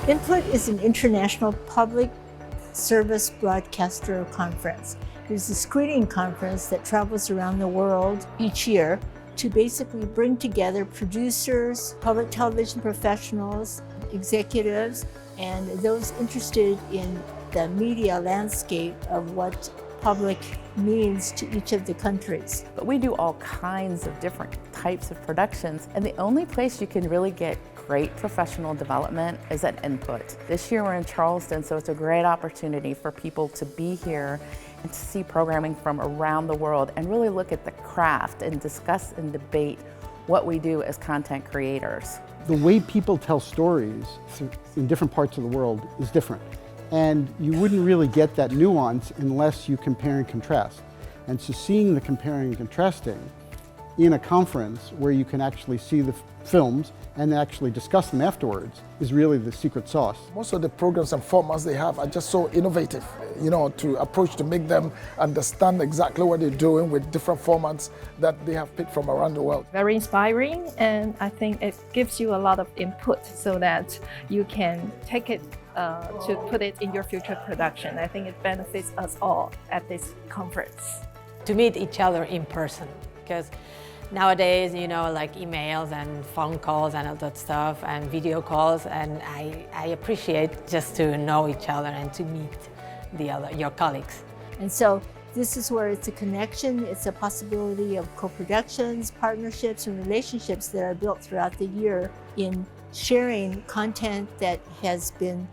Input is an international public service broadcaster conference. It is a screening conference that travels around the world each year to basically bring together producers, public television professionals, executives, and those interested in the media landscape of what public means to each of the countries. But we do all kinds of different types of productions, and the only place you can really get great professional development is at Input. This year we're in Charleston, so it's a great opportunity for people to be here and to see programming from around the world and really look at the craft and discuss and debate what we do as content creators. The way people tell stories in different parts of the world is different. And you wouldn't really get that nuance unless you compare and contrast. And so seeing the comparing and contrasting in a conference where you can actually see the films and actually discuss them afterwards is really the secret sauce. Most of the programs and formats they have are just so innovative, to approach to make them understand exactly what they're doing with different formats that they have picked from around the world. Very inspiring, and I think it gives you a lot of input so that you can take it to put it in your future production. I think it benefits us all at this conference. To meet each other in person, because nowadays, like emails and phone calls and all that stuff and video calls, and I appreciate just to know each other and to meet your colleagues. And so this is where it's a connection, it's a possibility of co-productions, partnerships, and relationships that are built throughout the year in sharing content that has been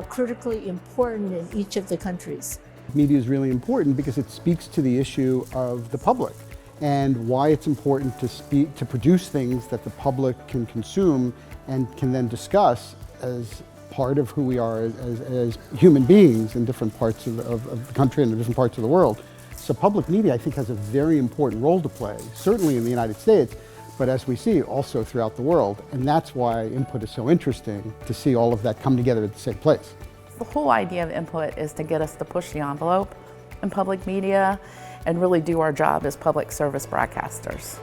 critically important in each of the countries. Media is really important because it speaks to the issue of the public and why it's important to produce things that the public can consume and can then discuss as part of who we are as human beings in different parts of the country and in different parts of the world. So public media, I think, has a very important role to play, certainly in the United States, but as we see, also throughout the world. And that's why Input is so interesting, to see all of that come together at the same place. The whole idea of Input is to get us to push the envelope in public media and really do our job as public service broadcasters.